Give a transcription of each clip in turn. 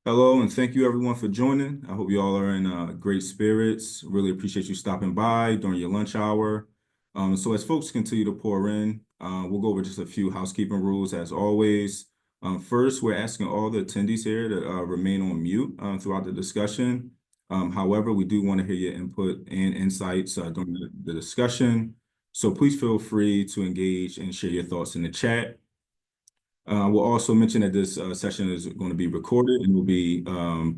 Hello, and thank you everyone for joining. I hope you all are in great spirits. Really appreciate you stopping by during your lunch hour. So as folks continue to pour in, we'll go over just a few housekeeping rules as always. First, we're asking all the attendees here to remain on mute throughout the discussion. However, we do want to hear your input and insights during the discussion. So please feel free to engage and share your thoughts in the chat. We'll also mention that this session is going to be recorded and will be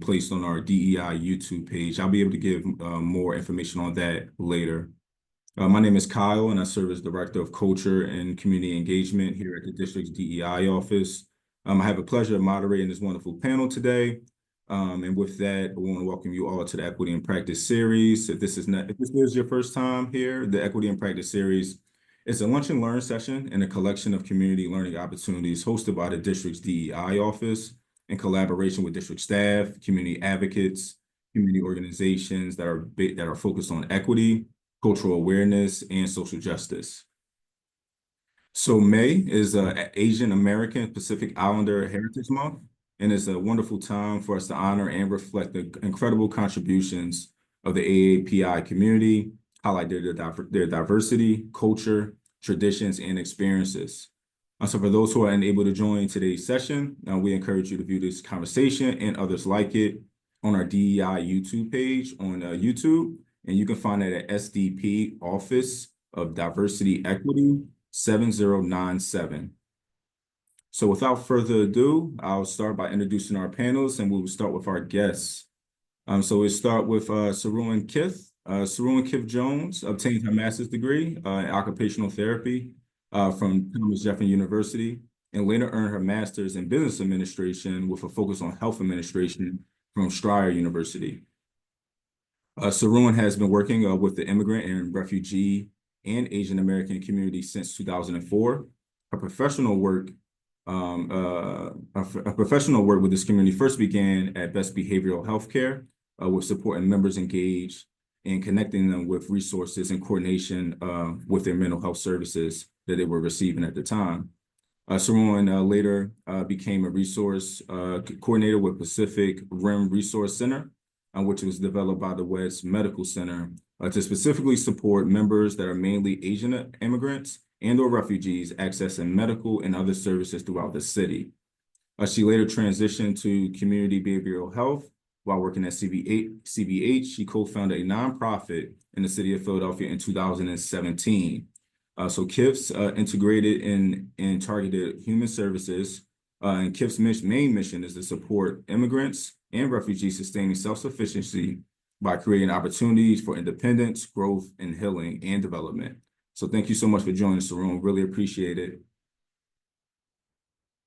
placed on our DEI YouTube page. I'll be able to give more information on that later. My name is Kyle, and I serve as Director of Culture and Community Engagement here at the District's DEI office. I have a pleasure of moderating this wonderful panel today. And with that, I want to welcome you all to the Equity in Practice series. If this is your first time here, the Equity in Practice series is a lunch and learn session and a collection of community learning opportunities hosted by the district's DEI office in collaboration with district staff, community advocates, community organizations that are focused on equity, cultural awareness, and social justice. So May is Asian American Pacific Islander Heritage Month, and it's a wonderful time for us to honor and reflect the incredible contributions of the AAPI community, highlight their diversity, culture, traditions, and experiences. So for those who are unable to join today's session, we encourage you to view this conversation and others like it on our DEI YouTube page on YouTube, and you can find it at SDP Office of Diversity Equity 7097. So without further ado, I'll start by introducing our panelists, and we will start with our guests. So we'll start with Saruan Kith. Saruan Kith Jones obtained her master's degree in occupational therapy from Thomas Jefferson University, and later earned her master's in business administration with a focus on health administration from Strayer University. Saruan has been working with the immigrant and refugee and Asian American community since 2004. Her professional work with this community first began at Best Behavioral Healthcare, with supporting members engaged and connecting them with resources and coordination with their mental health services that they were receiving at the time. Saruan later became a resource coordinator with Pacific Rim Resource Center, which was developed by the West Medical Center to specifically support members that are mainly Asian immigrants and or refugees accessing medical and other services throughout the city. She later transitioned to community behavioral health while working at CBH. She co-founded a nonprofit in the city of Philadelphia in 2017. So KIPS integrated and targeted human services, and KIPS' main mission is to support immigrants and refugees sustaining self-sufficiency by creating opportunities for independence, growth, and healing and development. So thank you so much for joining us, Saruan. Really appreciate it.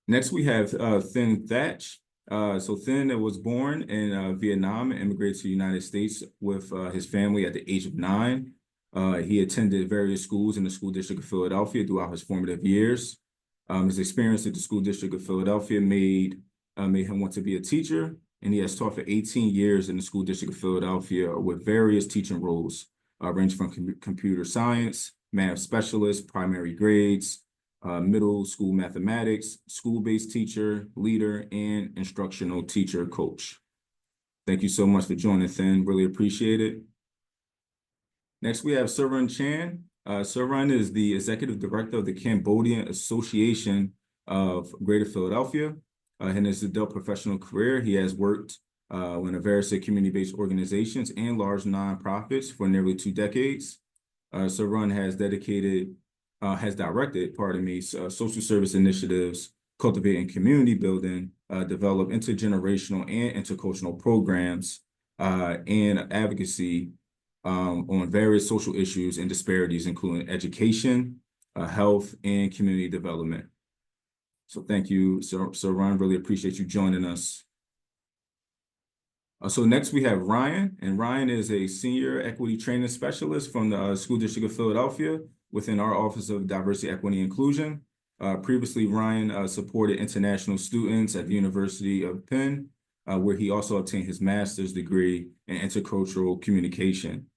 Next, we have Thin Thatch. So Thin was born in Vietnam and immigrated to the United States with his family at the age of 9. He attended various schools in the school district of Philadelphia throughout his formative years. His experience at the school district of Philadelphia made him want to be a teacher, and he has taught for 18 years in the school district of Philadelphia with various teaching roles, ranging from computer science, math specialist, primary grades, middle school mathematics, school-based teacher, leader, and instructional teacher coach. Thank you so much for joining, Thin. Really appreciate it. Next, we have Surun Chan. Surun is the Executive Director of the Cambodian Association of Greater Philadelphia. In his adult professional career, he has worked in various community-based organizations and large nonprofits for nearly 2 decades. Surun has directed, social service initiatives, cultivating community building, develop intergenerational and intercultural programs, and advocacy on various social issues and disparities, including education, health, and community development. So thank you, Ron. Really appreciate you joining us. So next we have Ryan, and Ryan is a senior equity training specialist from the School District of Philadelphia within our Office of Diversity, Equity, and Inclusion. Previously, Ryan supported international students at the University of Penn, where he also obtained his master's degree in intercultural communication.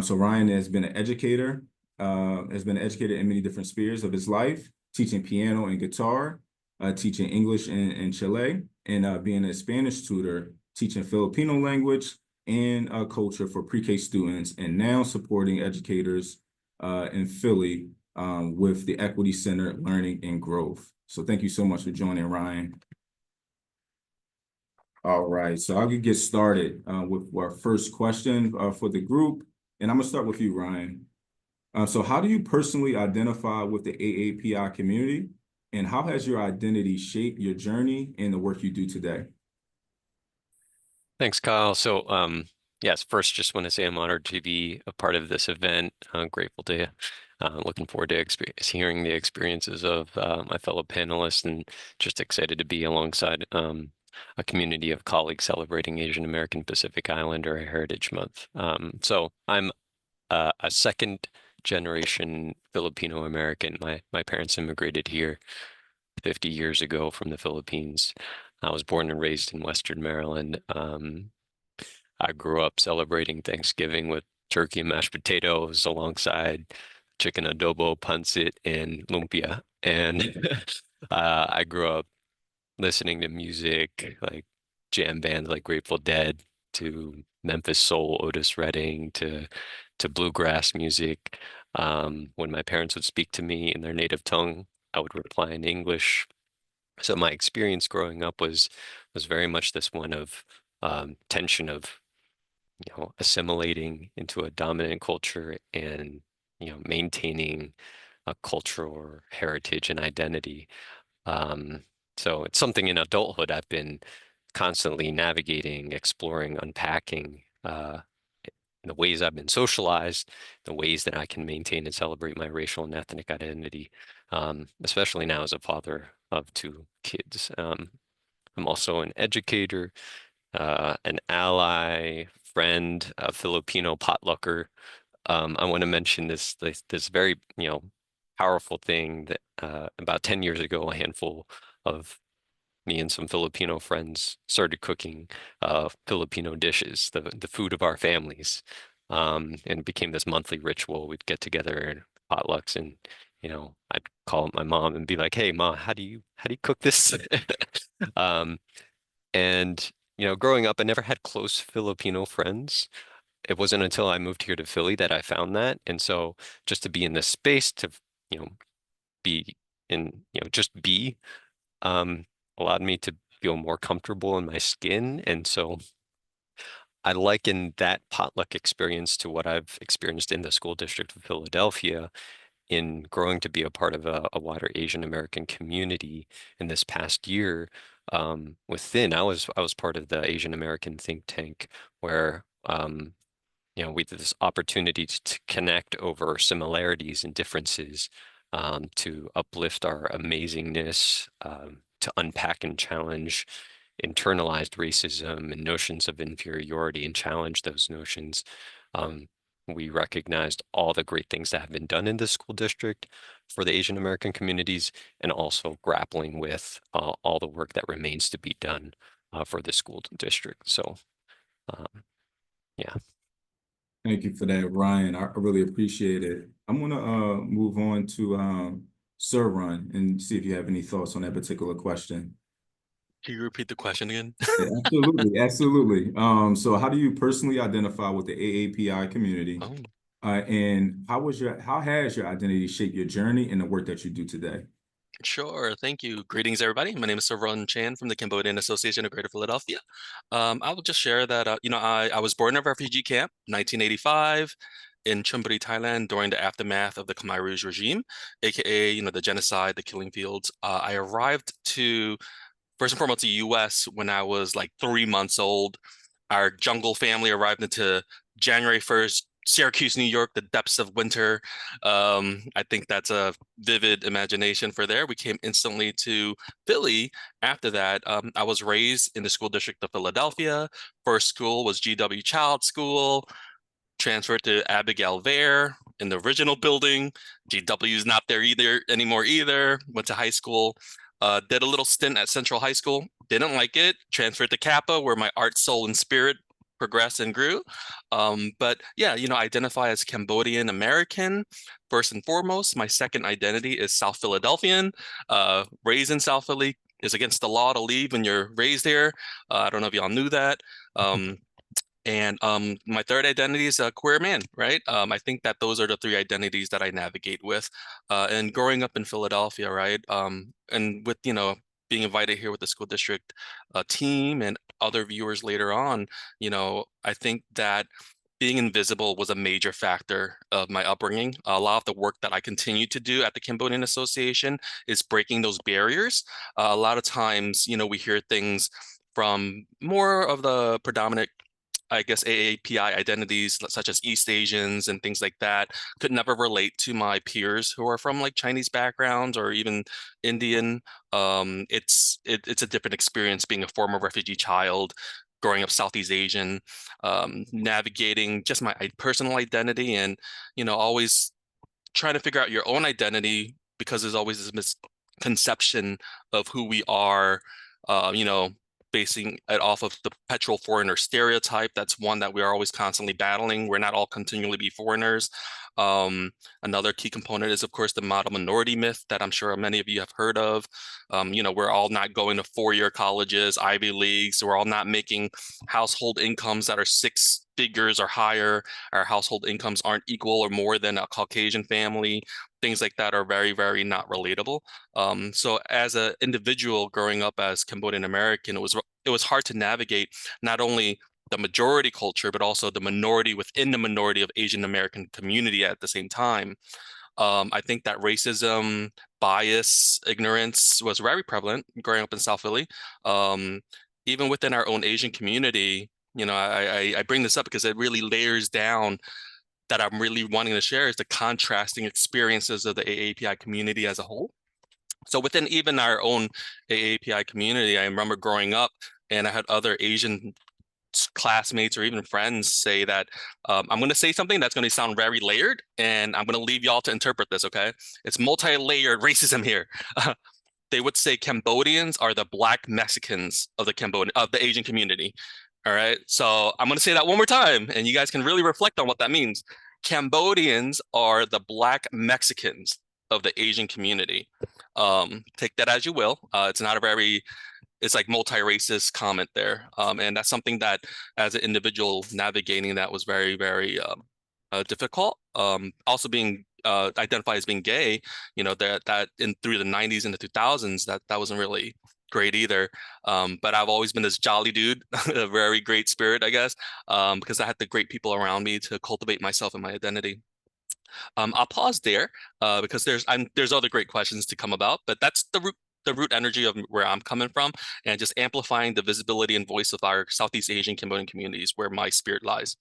So Ryan has been an educator, in many different spheres of his life, teaching piano and guitar, teaching English in Chile, and being a Spanish tutor, teaching Filipino language and culture for pre-K students, and now supporting educators in Philly with the Equity Center Learning and Growth. So thank you so much for joining, Ryan. All right, so I'll get started with our first question for the group. And I'm gonna start with you, Ryan. So how do you personally identify with the AAPI community, and how has your identity shaped your journey and the work you do today? Thanks, Kyle. So, yes, first, just want to say I'm honored to be a part of this event. I'm grateful to, looking forward to hearing the experiences of my fellow panelists, and just excited to be alongside a community of colleagues celebrating Asian American Pacific Islander Heritage Month. So I'm a second generation Filipino American. My parents immigrated here 50 years ago from the Philippines. I was born and raised in Western Maryland. I grew up celebrating Thanksgiving with turkey and mashed potatoes alongside chicken adobo, pancit, and lumpia. And I grew up listening to music like jam bands like Grateful Dead, to Memphis Soul, Otis Redding, to bluegrass music. When my parents would speak to me in their native tongue, I would reply in English. So my experience growing up was very much this one of tension of assimilating into a dominant culture and maintaining a cultural heritage and identity. Um, so it's something in adulthood I've been constantly navigating, exploring, unpacking the ways I've been socialized, the ways that I can maintain and celebrate my racial and ethnic identity, especially now as a father of two kids. I'm also an educator, an ally, friend, a Filipino potlucker. I want to mention this very, powerful thing that about 10 years ago, a handful of me and some Filipino friends started cooking Filipino dishes, the food of our families. And it became this monthly ritual. We'd get together in potlucks, and I'd call up my mom and be like, "Hey, Ma, how do you cook this?" Um, and growing up, I never had close Filipino friends. It wasn't until I moved here to Philly that I found that. And so just to be in this space, to you know be in just be um allowed me to feel more comfortable in my skin. And so I liken that potluck experience to what I've experienced in the school district of Philadelphia in growing to be a part of a wider Asian American community in this past year. I was part of the Asian American think tank, where we had this opportunity to connect over similarities and differences, to uplift our amazingness, to unpack and challenge internalized racism and notions of inferiority, and challenge those notions. Um, we recognized all the great things that have been done in the school district for the Asian American communities, and also grappling with all the work that remains to be done for the school district. So, um, yeah. Thank you for that, Ryan. I really appreciate it. I'm gonna move on to Sir Run and see if you have any thoughts on that particular question. Can you repeat the question again? Yeah, absolutely, absolutely. So how do you personally identify with the AAPI community? Oh, And how has your identity shaped your journey and the work that you do today? sure. Thank you. Greetings, everybody. My name is Saron Chan from the Cambodian Association of Greater Philadelphia. I will just share that, I was born in a refugee camp, 1985, in Chonburi, Thailand, during the aftermath of the Khmer Rouge regime, aka, the genocide, the killing fields. I arrived to, first and foremost, the U.S. when I was like 3 months old. Our jungle family arrived into January 1st, Syracuse, New York, the depths of winter. I think that's a vivid imagination for there. We came instantly to Philly after that. I was raised in the school district of Philadelphia. First school was GW Child School, transferred to Abigail Vare in the original building. GW is not there anymore either. Went to high school. Did a little stint at Central High School. Didn't like it. Transferred to Kappa, where my art, soul, and spirit progressed and grew. But yeah, identify as Cambodian American first and foremost. My second identity is South Philadelphian, raised in South Philly. It's against the law to leave when you're raised here. I don't know if y'all knew that. And my third identity is a queer man, right? I think that those are the three identities that I navigate with. And growing up in Philadelphia, right? And with, being invited here with the school district team and other viewers later on, I think that being invisible was a major factor of my upbringing. A lot of the work that I continue to do at the Cambodian Association is breaking those barriers. A lot of times, we hear things from more of the predominant, I guess, AAPI identities, such as East Asians and things like that, could never relate to my peers who are from like Chinese backgrounds or even Indian. It's a different experience being a former refugee child, growing up Southeast Asian, navigating just my personal identity and, always trying to figure out your own identity because there's always this misconception of who we are, basing it off of the perpetual foreigner stereotype. That's one that we are always constantly battling. We're not all continually be foreigners. Another key component is, of course, the model minority myth that I'm sure many of you have heard of. We're all not going to four-year colleges, Ivy Leagues. So we're all not making household incomes that are 6 figures or higher. Our household incomes aren't equal or more than a Caucasian family. Things like that are very, very not relatable. So as an individual growing up as Cambodian American, it was hard to navigate not only the majority culture, but also the minority within the minority of Asian American community at the same time. I think that racism, bias, ignorance was very prevalent growing up in South Philly. Even within our own Asian community, I bring this up because it really layers down that I'm really wanting to share is the contrasting experiences of the AAPI community as a whole. So within even our own AAPI community, I remember growing up and I had other Asian classmates or even friends say that I'm going to say something that's going to sound very layered and I'm going to leave y'all to interpret this, okay? It's multi-layered racism here. They would say Cambodians are the Black Mexicans of the Asian community. All right, so I'm going to say that one more time, and you guys can really reflect on what that means. Cambodians are the Black Mexicans of the Asian community. Take that as you will. It's not a very, it's like multi-racist comment there. And that's something that as an individual navigating that was very, very difficult. Also being identified as being gay, that in through the 90s and the 2000s, that wasn't really great either. But I've always been this jolly dude, a very great spirit, I guess, because I had the great people around me to cultivate myself and my identity. I'll pause there because there's other great questions to come about, but that's the root energy of where I'm coming from, and just amplifying the visibility and voice of our Southeast Asian Cambodian communities where my spirit lies.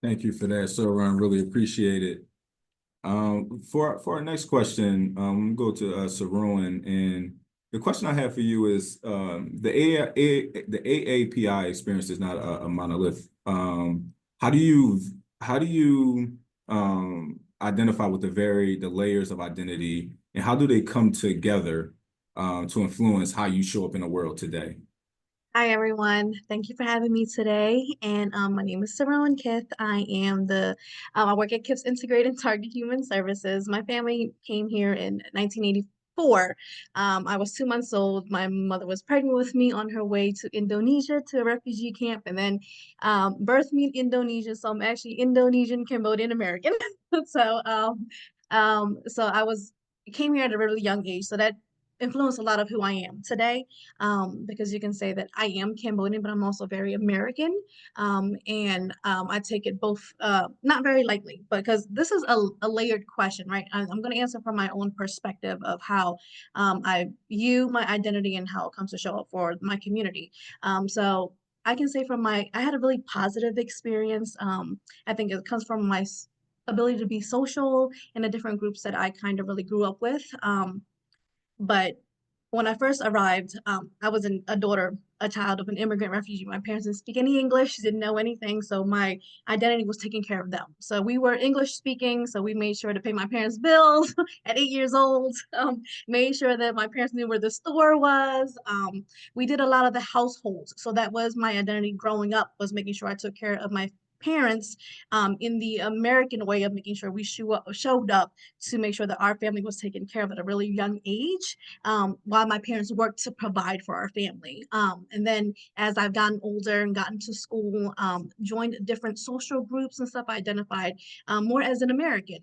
Thank you for that, Sir Ron. Really appreciate it. For our next question, we'll go to Saruan, and the question I have for you is the AAPI experience is not a monolith. How do you identify with the layers of identity, and how do they come together to influence how you show up in the world today? Hi, everyone. Thank you for having me today. And my name is Saron Kith. I am I work at KIPS Integrated Target Human Services. My family came here in 1984. I was 2 months old. My mother was pregnant with me on her way to Indonesia to a refugee camp, and then birthed me in Indonesia. So I'm actually Indonesian Cambodian American. So I came here at a really young age. So that influenced a lot of who I am today, because you can say that I am Cambodian, but I'm also very American. I take it both not very lightly, because this is a layered question, right? I'm going to answer from my own perspective of how I view my identity and how it comes to show up for my community. So I can say I had a really positive experience. I think it comes from my ability to be social in the different groups that I kind of really grew up with. But when I first arrived, I was a daughter a child of an immigrant refugee. My parents didn't speak any English, didn't know anything, so my identity was taking care of them. So we were English speaking, so we made sure to pay my parents' bills at 8 years old, made sure that my parents knew where the store was. We did a lot of the households. So that was my identity growing up, was making sure I took care of my parents in the American way of making sure we showed up to make sure that our family was taken care of at a really young age, while my parents worked to provide for our family. And then as I've gotten older and gotten to school, joined different social groups and stuff, I identified more as an American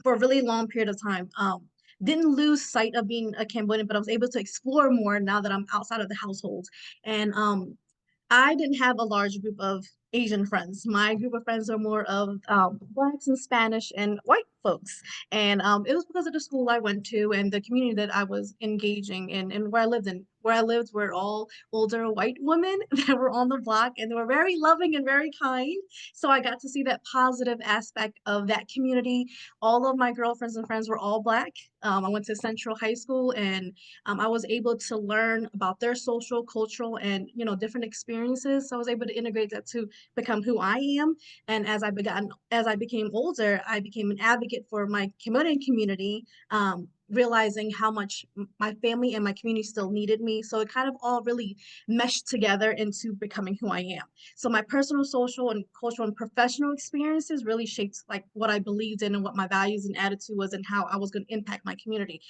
for a really long period of time. Didn't lose sight of being a Cambodian, but I was able to explore more now that I'm outside of the household. And I didn't have a large group of Asian friends. My group of friends are more of Blacks and Spanish and white folks. And it was because of the school I went to and the community that I was engaging in and where I lived in. Where I lived were all older white women that were on the block, and they were very loving and very kind. So I got to see that positive aspect of that community. All of my girlfriends and friends were all Black. I went to Central High School, and I was able to learn about their social, cultural, and different experiences. So I was able to integrate that to become who I am. And as I became older, I became an advocate for my Cambodian community, realizing how much my family and my community still needed me. So it kind of all really meshed together into becoming who I am. So my personal, social, and cultural and professional experiences really shaped like what I believed in and what my values and attitude was and how I was going to impact my community.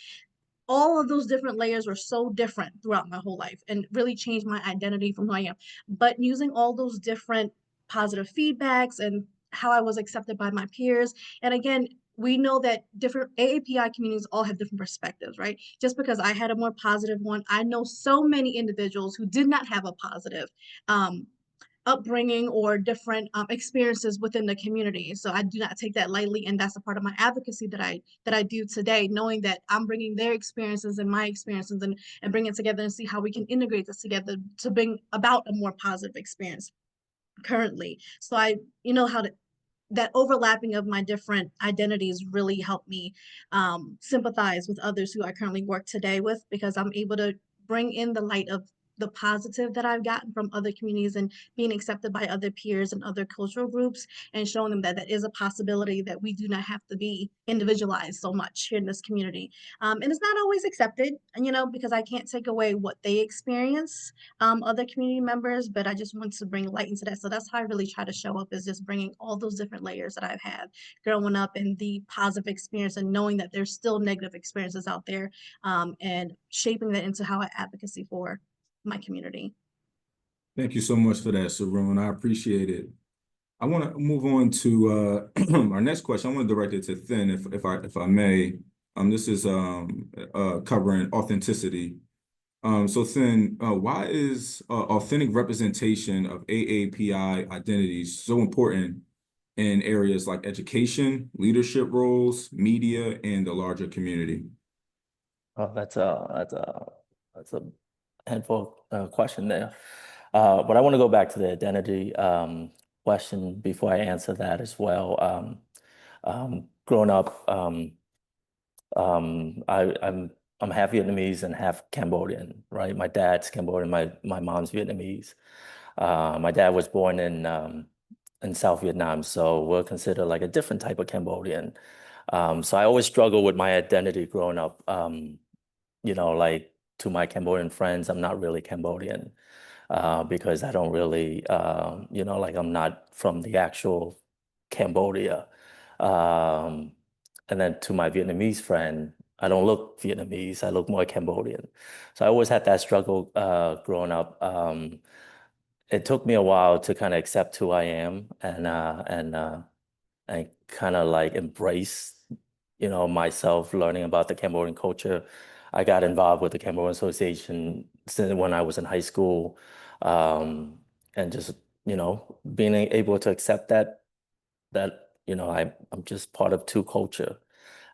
All of those different layers were so different throughout my whole life and really changed my identity from who I am. But using all those different positive feedbacks and how I was accepted by my peers. And again, we know that different AAPI communities all have different perspectives, right? Just because I had a more positive one, I know so many individuals who did not have a positive upbringing or different experiences within the community. So I do not take that lightly, and that's a part of my advocacy that I do today, knowing that I'm bringing their experiences and my experiences and bring it together and see how we can integrate this together to bring about a more positive experience currently. So I, how to that overlapping of my different identities really helped me sympathize with others who I currently work today with, because I'm able to bring in the light of the positive that I've gotten from other communities and being accepted by other peers and other cultural groups, and showing them that that is a possibility, that we do not have to be individualized so much here in this community. And it's not always accepted, because I can't take away what they experience, other community members, but I just want to bring light into that. So that's how I really try to show up, is just bringing all those different layers that I've had growing up and the positive experience, and knowing that there's still negative experiences out there, and shaping that into how I advocacy for my community. Thank you so much for that, Saroon. I appreciate it. I want to move on to our next question. I want to direct it to Thin, if I may. This is covering authenticity. So Thin, why is authentic representation of AAPI identities so important in areas like education, leadership roles, media, and the larger community? Oh, that's a handful question there. But I want to go back to the identity question before I answer that as well. Growing up, I'm half Vietnamese and half Cambodian, right? My dad's Cambodian, my mom's Vietnamese. My dad was born in South Vietnam, so we're considered like a different type of Cambodian. So I always struggle with my identity growing up. Like to my Cambodian friends, I'm not really Cambodian because I don't really, like I'm not from the actual Cambodia. And then to my Vietnamese friend, I don't look Vietnamese, I look more Cambodian. So I always had that struggle growing up. It took me a while to kind of accept who I am and kind of like embrace, myself, learning about the Cambodian culture. I got involved with the Cambodian Association since when I was in high school, and just being able to accept that I'm just part of two culture.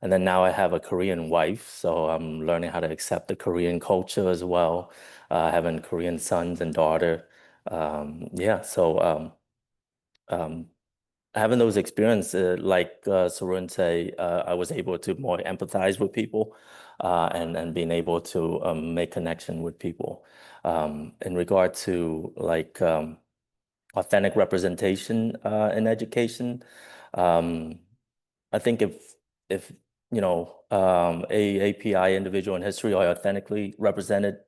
And then now I have a Korean wife, so I'm learning how to accept the Korean culture as well, having Korean sons and daughter. So having those experiences, like Sarun say, I was able to more empathize with people and being able to make connection with people. In regard to like authentic representation in education, I think if AAPI individual in history are authentically represented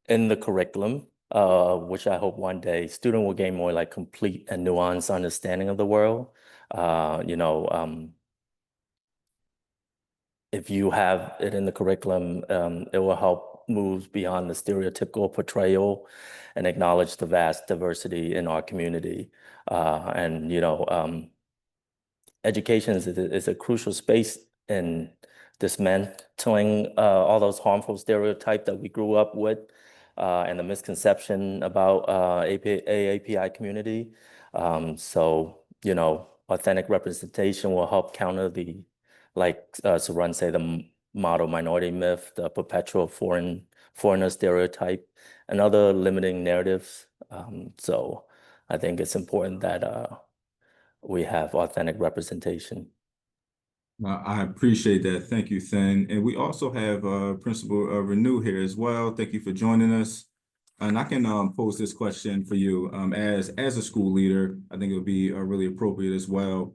in the curriculum, which I hope one day student will gain more like complete and nuanced understanding of the world. If you have it in the curriculum, it will help move beyond the stereotypical portrayal and acknowledge the vast diversity in our community. Education is a crucial space in dismantling all those harmful stereotypes that we grew up with and the misconception about AAPI community. Authentic representation will help counter the, like Sarun say, the model minority myth, the perpetual foreigner stereotype, and other limiting narratives. So I think it's important that we have authentic representation. I appreciate that. Thank you, Thin. And we also have Principal Renew here as well. Thank you for joining us. And I can pose this question for you as a school leader. I think it would be really appropriate as well.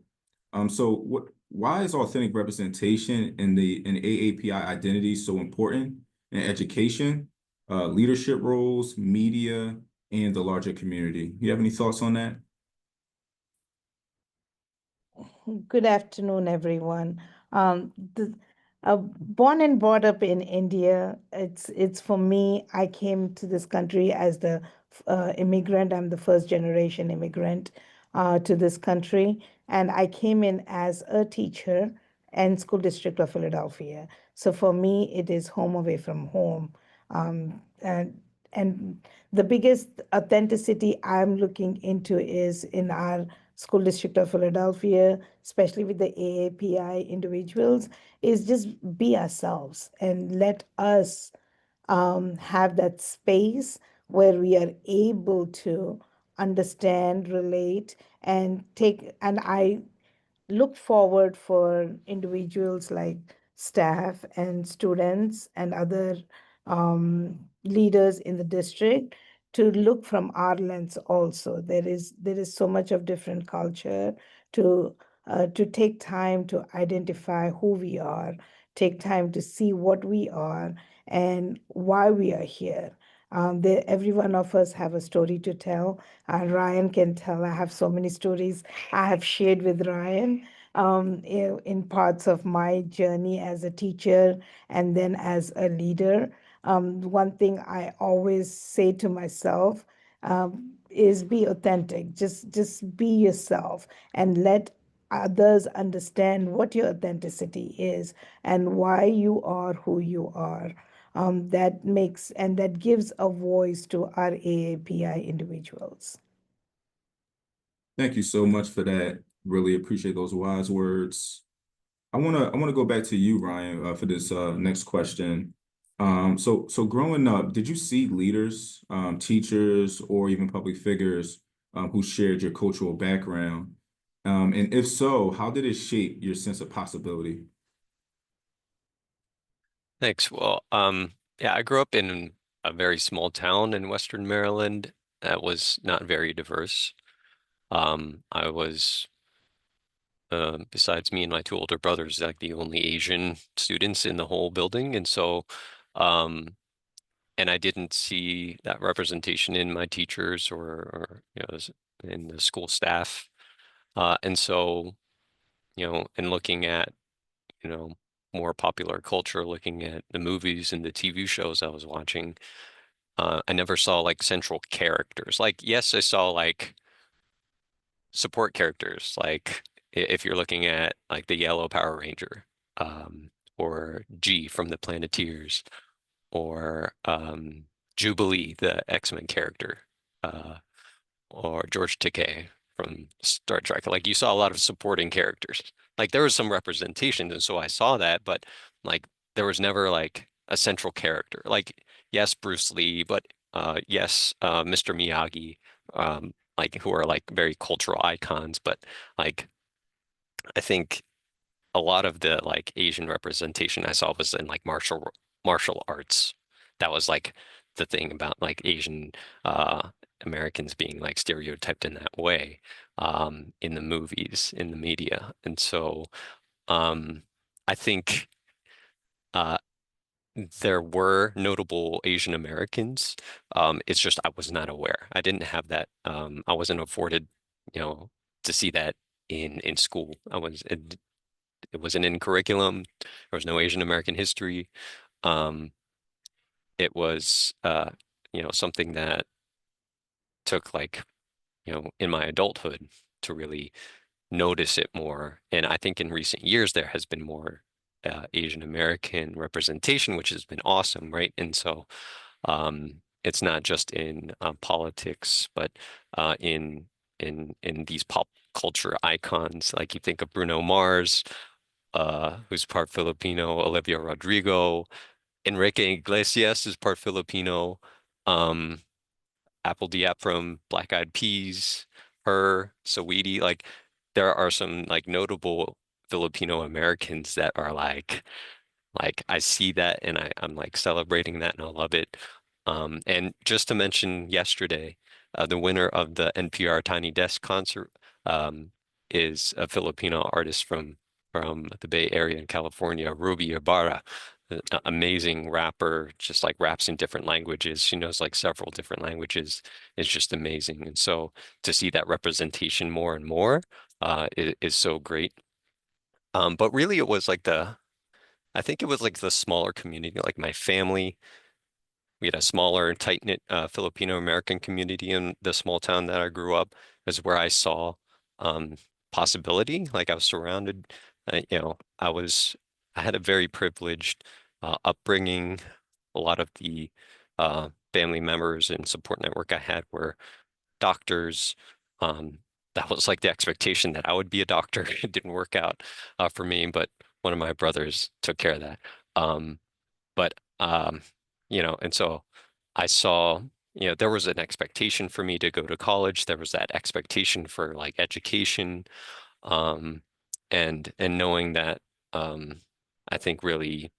Why is authentic representation in AAPI identity so important in education, leadership roles, media, and the larger community? You have any thoughts on that? Good afternoon, everyone. Born and brought up in India, it's for me. I came to this country as the immigrant. I'm the first generation immigrant to this country, and I came in as a teacher in School District of Philadelphia. So for me, it is home away from home, and the biggest authenticity I'm looking into is in our School District of Philadelphia, especially with the AAPI individuals, is just be ourselves and let us have that space where we are able to understand, relate, and I look forward for individuals like staff and students and other leaders in the district to look from our lens also. There is so much of different culture to take time to identify who we are, take time to see what we are and why we are here. Every one of us have a story to tell. Ryan can tell. I have so many stories I have shared with Ryan in parts of my journey as a teacher and then as a leader. One thing I always say to myself is be authentic. Just be yourself and let others understand what your authenticity is and why you are who you are. That gives a voice to our AAPI individuals. Thank you so much for that. Really appreciate those wise words. I wanna go back to you, Ryan, for this next question. So growing up, did you see leaders, teachers, or even public figures who shared your cultural background? And if so, how did it shape your sense of possibility? Thanks. Well, yeah, I grew up in a very small town in Western Maryland that was not very diverse. I was, besides me and my two older brothers, like the only Asian students in the whole building. And so, and I didn't see that representation in my teachers or in the school staff. And so, and looking at, more popular culture, looking at the movies and the TV shows I was watching, I never saw like central characters. Like, yes, I saw like support characters, like if you're looking at like the Yellow Power Ranger, or G from the Planeteers, or Jubilee, the X-Men character, or George Takei from Star Trek. Like you saw a lot of supporting characters. Like there was some representation, and so I saw that, but like there was never like a central character. Like yes, Bruce Lee, but yes, Mr. Miyagi, like who are like very cultural icons. But like I think a lot of the like Asian representation I saw was in like martial arts. That was like the thing about like Asian Americans being like stereotyped in that way in the movies, in the media. And so I think uh, there were notable Asian Americans. It's just I was not aware. I didn't have that. I wasn't afforded, to see that in school. It wasn't in curriculum. There was no Asian American history. Um, it was something that took like, in my adulthood to really notice it more. And I think in recent years there has been more Asian American representation, which has been awesome, right? And so it's not just in politics, but in these pop culture icons. Like you think of Bruno Mars, who's part Filipino, Olivia Rodrigo, Enrique Iglesias is part Filipino, um, Apple Diap from Black Eyed Peas, her, Saweetie. Like there are some like notable Filipino Americans that are like I see that and I'm like celebrating that and I love it. And just to mention yesterday, the winner of the NPR Tiny Desk concert is a Filipino artist from the Bay Area in California, Ruby Ibarra, amazing rapper, just like raps in different languages. She knows like several different languages. It's just amazing. And so to see that representation more and more is so great. But really it was like I think it was like the smaller community, like my family. We had a smaller, tight-knit Filipino American community in the small town that I grew up, is where I saw possibility. Like I was surrounded, I had a very privileged upbringing. A lot of the family members and support network I had were doctors. That was like the expectation that I would be a doctor. It didn't work out for me, but one of my brothers took care of that. But and so I saw, there was an expectation for me to go to college. There was that expectation for like education, and knowing that I think really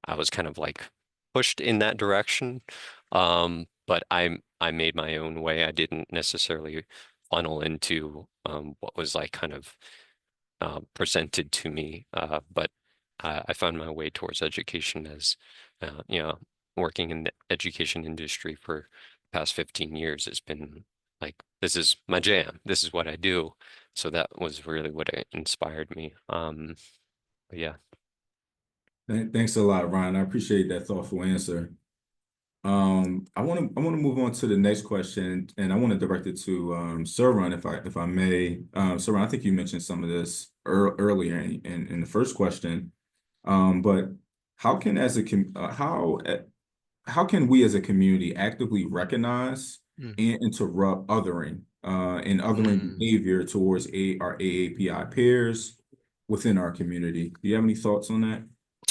I was kind of like pushed in that direction. But I made my own way. I didn't necessarily funnel into what was like kind of presented to me. But I found my way towards education as, working in the education industry for the past 15 years has been like, this is my jam. This is what I do. So that was really what inspired me. But yeah. Thanks a lot, Ron. I appreciate that thoughtful answer. I want to move on to the next question, and I want to direct it to Sir Ron, if I may. Sir Ron, I think you mentioned some of this earlier in the first question. But how can how can we as a community actively recognize and interrupt othering and othering behavior towards our AAPI peers within our community? Do you have any thoughts on that?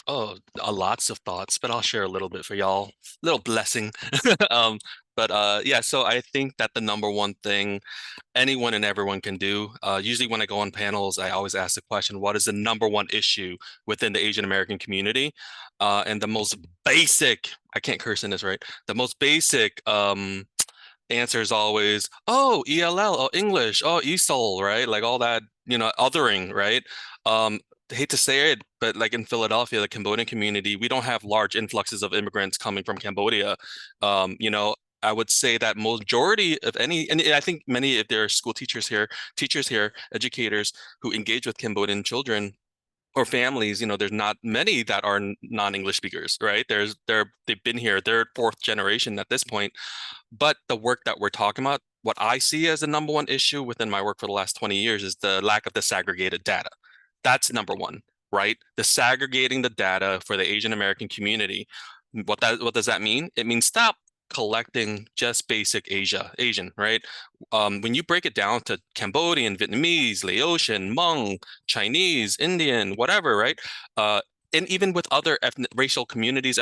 Oh, lots of thoughts, but I'll share a little bit for y'all. Little blessing. Yeah, so I think that the number one thing anyone and everyone can do, usually when I go on panels, I always ask the question, what is the number one issue within the Asian American community? And the most basic, I can't curse in this, right? The most basic answer is always, oh, ELL, oh, English, oh, ESOL, right? Like all that, othering, right? I hate to say it, but like in Philadelphia, the Cambodian community, we don't have large influxes of immigrants coming from Cambodia. I would say that majority of any, and I think many, if there are school teachers here, educators who engage with Cambodian children or families, there's not many that are non-English speakers, right? They've been here, they're fourth generation at this point. But the work that we're talking about, what I see as the number one issue within my work for the last 20 years is the lack of disaggregated data. That's number one, right? Disaggregating the data for the Asian American community. What does that mean? It means stop collecting just basic Asian, right? When you break it down to Cambodian, Vietnamese, Laotian, Hmong, Chinese, Indian, whatever, right? And even with other ethnic communities,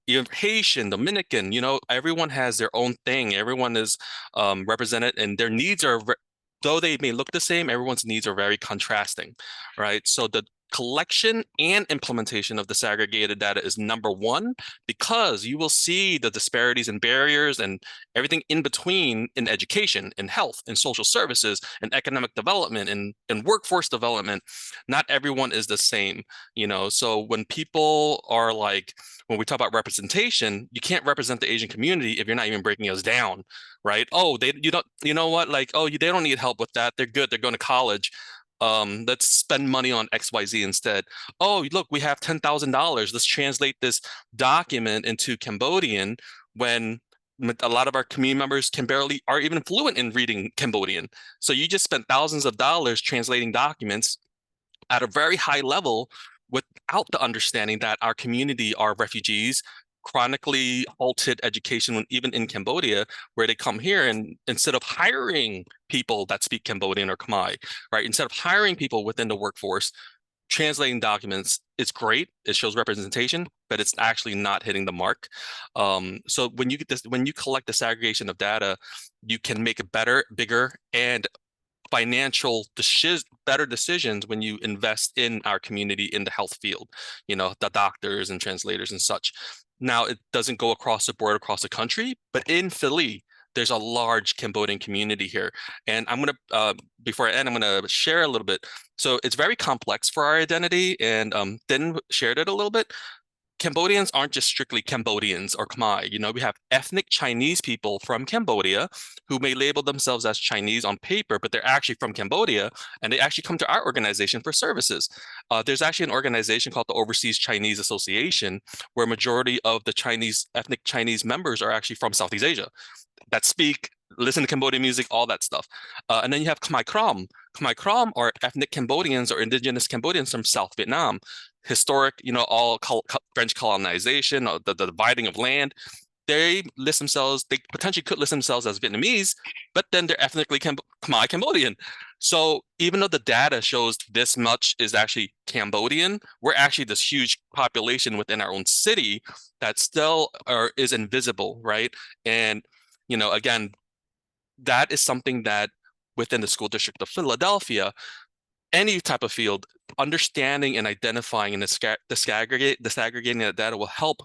even Haitian, Dominican, everyone has their own thing. Everyone is represented and their needs are though they may look the same, everyone's needs are very contrasting, right? So the collection and implementation of disaggregated data is number one, because you will see the disparities and barriers and everything in between in education, in health, in social services, in economic development, in workforce development. Not everyone is the same, you know? So when people are like, when we talk about representation, you can't represent the Asian community if you're not even breaking us down, right? Oh, you know what? Like, oh, they don't need help with that. They're good. They're going to college. Let's spend money on XYZ instead. Oh, look, we have $10,000. Let's translate this document into Cambodian when a lot of our community members are even fluent in reading Cambodian. So you just spent thousands of dollars translating documents at a very high level without the understanding that our community are refugees, chronically halted education, even in Cambodia, where they come here and instead of hiring people that speak Cambodian or Khmer, right? Instead of hiring people within the workforce, translating documents, it's great. It shows representation, but it's actually not hitting the mark. So when you get this, when you collect disaggregation of data, you can make a better, bigger, and better decisions when you invest in our community in the health field, you know, the doctors and translators and such. Now, it doesn't go across the board across the country, but in Philly, there's a large Cambodian community here. And I'm going to, before I end, I'm going to share a little bit. So it's very complex for our identity, and then shared it a little bit. Cambodians aren't just strictly Cambodians or Khmer. You know, we have ethnic Chinese people from Cambodia who may label themselves as Chinese on paper, but they're actually from Cambodia, and they actually come to our organization for services. There's actually an organization called the Overseas Chinese Association, where majority of the ethnic Chinese members are actually from Southeast Asia that speak, listen to Cambodian music, all that stuff. And then you have Khmer Krom. Khmer Krom are ethnic Cambodians or indigenous Cambodians from South Vietnam. Historic, you know, all French colonization, the dividing of land. They potentially could list themselves as Vietnamese, but then they're ethnically Khmer Cambodian. So even though the data shows this much is actually Cambodian, we're actually this huge population within our own city that still is invisible, right? And, you know, again, that is something that within the school district of Philadelphia, any type of field, understanding and identifying and disaggregating that data will help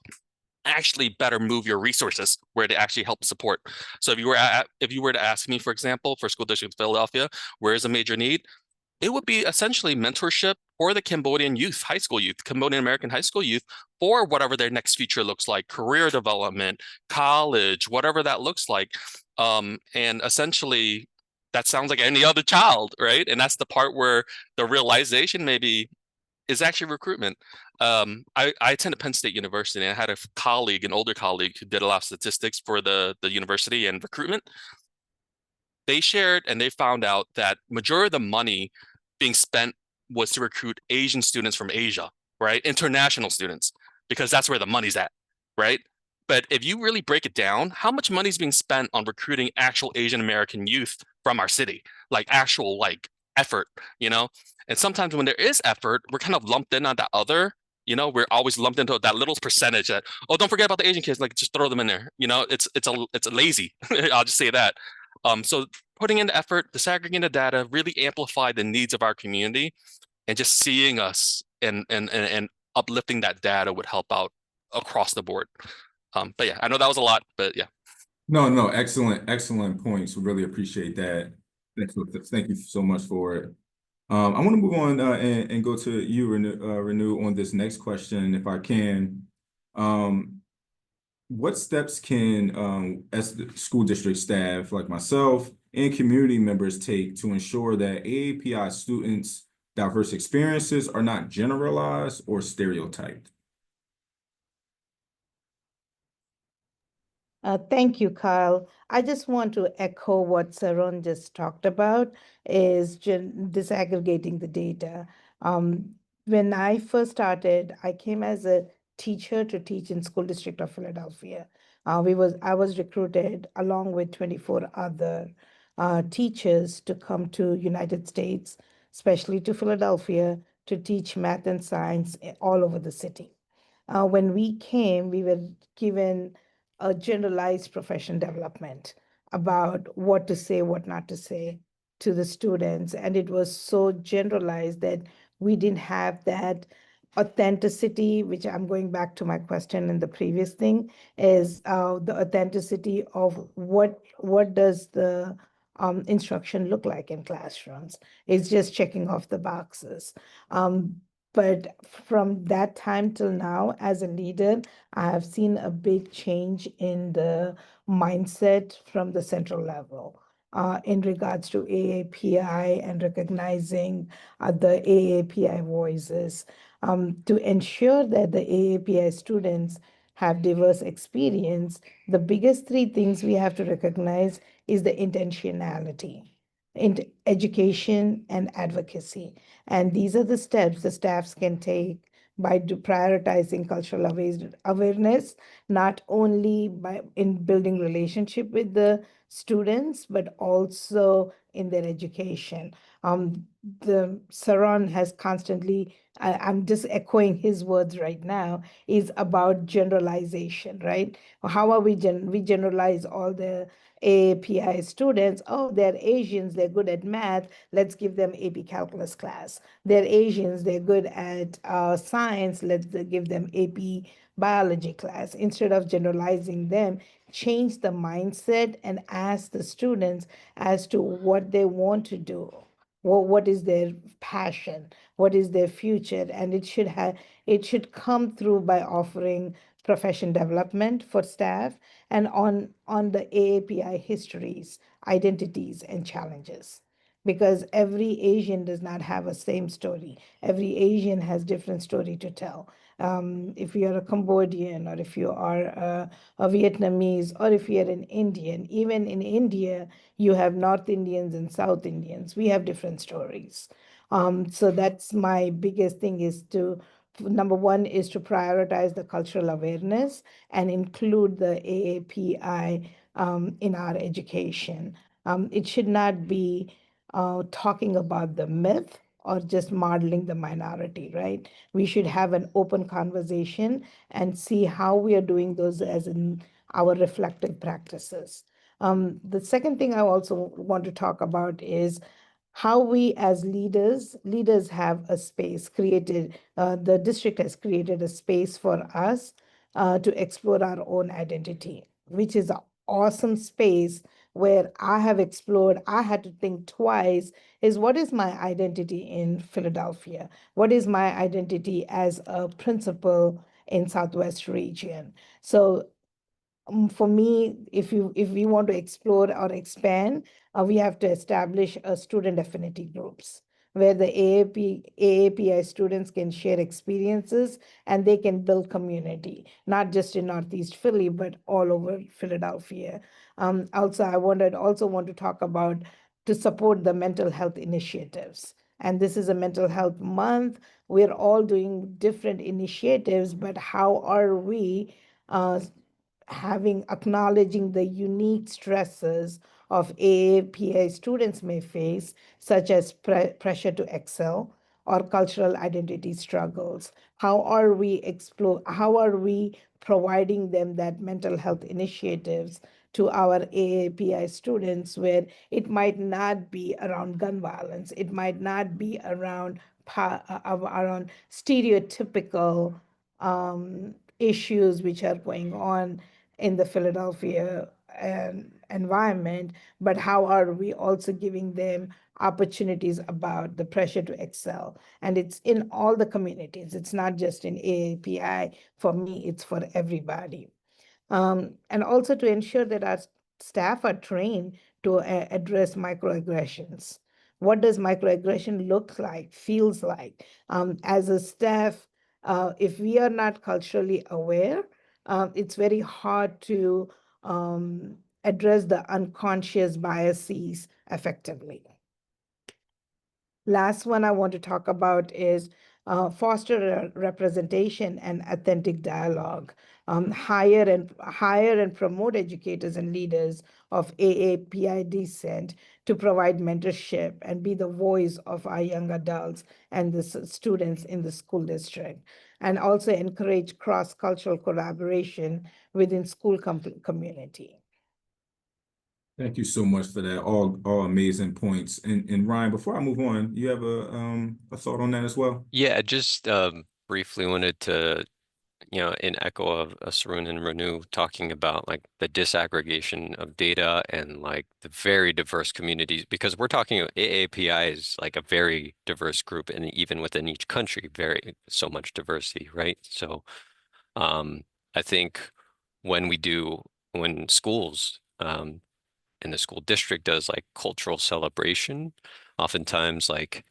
actually better move your resources where they actually help support. So if you were to ask me, for example, for School District of Philadelphia, where is a major need? It would be essentially mentorship for the Cambodian youth, high school youth, Cambodian American high school youth, for whatever their next future looks like, career development, college, whatever that looks like. And essentially, that sounds like any other child, right? And that's the part where the realization maybe is actually recruitment. I attended Penn State University, and I had an older colleague who did a lot of statistics for the university and recruitment. They shared and they found out that majority of the money being spent was to recruit Asian students from Asia, right? International students, because that's where the money's at, right? But if you really break it down, how much money is being spent on recruiting actual Asian American youth from our city, like actual like effort, you know? And sometimes when there is effort, we're kind of lumped in on that other, you know, we're always lumped into that little percentage that, oh, don't forget about the Asian kids, like just throw them in there, you know, it's a lazy, I'll just say that. So putting in the effort, disaggregating the data, really amplify the needs of our community, and just seeing us and uplifting that data would help out across the board. But yeah, I know that was a lot, but yeah. No, excellent points. We really appreciate that. Thank you so much for it. I want to move on and go to you, Renew, on this next question, if I can. What steps can as the school district staff like myself and community members take to ensure that AAPI students' diverse experiences are not generalized or stereotyped? Thank you, Kyle. I just want to echo what Saron just talked about, is disaggregating the data. When I first started, I came as a teacher to teach in School District of Philadelphia. I was recruited along with 24 other teachers to come to United States, especially to Philadelphia, to teach math and science all over the city. When we came, we were given a generalized profession development about what to say, what not to say. to the students, and it was so generalized that we didn't have that authenticity, which I'm going back to my question in the previous thing, is the authenticity of what does the instruction look like in classrooms. It's just checking off the boxes. But from that time till now, as a leader, I have seen a big change in the mindset from the central level in regards to AAPI and recognizing the AAPI voices to ensure that the AAPI students have diverse experience. The biggest three things we have to recognize is the intentionality in education and advocacy. And these are the steps the staffs can take by prioritizing cultural awareness, not only by in building relationship with the students, but also in their education. The Saron has constantly, I'm just echoing his words right now, is about generalization, right? How are we generalize all the AAPI students? Oh, they're Asians, they're good at math, let's give them AP calculus class. They're Asians, they're good at science, let's give them AP biology class. Instead of generalizing them, change the mindset and ask the students as to what they want to do. What is their passion? What is their future? And it should come through by offering profession development for staff and on the AAPI histories, identities, and challenges. Because every Asian does not have a same story. Every Asian has different story to tell. If you are a Cambodian, or if you are a Vietnamese, or if you're an Indian, even in India, you have North Indians and South Indians. We have different stories. So that's my biggest thing is to, number one is to prioritize the cultural awareness and include the AAPI in our education. It should not be talking about the myth or just modeling the minority, right? We should have an open conversation and see how we are doing those as in our reflective practices. The second thing I also want to talk about is how we as leaders have a space created, the district has created a space for us to explore our own identity, which is an awesome space where I have explored, I had to think twice, is what is my identity in Philadelphia? What is my identity as a principal in Southwest region? So for me, if we want to explore or expand, we have to establish a student affinity groups where the AAPI students can share experiences and they can build community, not just in Northeast Philly, but all over Philadelphia. Also, I also want to talk about to support the mental health initiatives. And this is a mental health month. We're all doing different initiatives, but how are we acknowledging the unique stresses of AAPI students may face, such as pressure to excel or cultural identity struggles? How are we providing them that mental health initiatives to our AAPI students where it might not be around gun violence, it might not be around around stereotypical issues which are going on in the Philadelphia environment, but how are we also giving them opportunities about the pressure to excel? And it's in all the communities. It's not just in AAPI. For me, it's for everybody. And also to ensure that our staff are trained to address microaggressions. What does microaggression look like, feels like? As a staff, if we are not culturally aware, it's very hard to address the unconscious biases effectively. Last one I want to talk about is foster representation and authentic dialogue. Hire and promote educators and leaders of AAPI descent to provide mentorship and be the voice of our young adults and the students in the school district. And also encourage cross-cultural collaboration within school community. Thank you so much for that. All amazing points. And Ryan, before I move on, you have a thought on that as well? Yeah, I just briefly wanted to, in echo of Sarun and Renu talking about like the disaggregation of data and like the very diverse communities, because we're talking AAPI is like a very diverse group, and even within each country, so much diversity, right? So I think when schools and the school district does like cultural celebration, oftentimes like,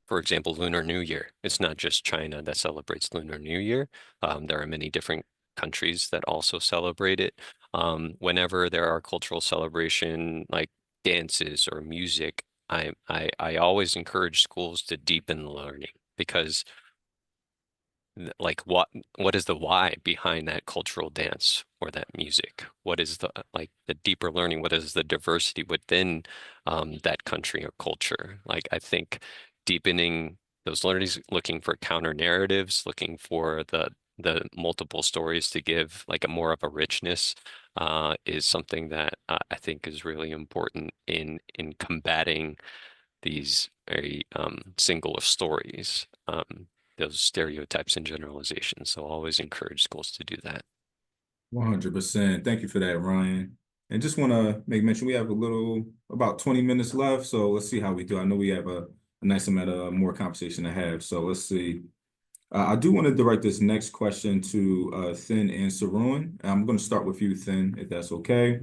for example, Lunar New Year. It's not just China that celebrates Lunar New Year. There are many different countries that also celebrate it. Whenever there are cultural celebration like dances or music, I always encourage schools to deepen learning, because like what is the why behind that cultural dance or that music? What is the like the deeper learning? What is the diversity within that country or culture? Like I think deepening those learnings, looking for counter narratives, looking for the multiple stories to give like a more of a richness is something that I think is really important in combating these very singular stories, those stereotypes and generalizations. So always encourage schools to do that. 100%. Thank you for that, Ryan. And just want to make mention, we have about 20 minutes left. So let's see how we do. I know we have a nice amount of more conversation to have. So let's see. I do want to direct this next question to Thin and Sarun. I'm going to start with you, Thin, if that's okay.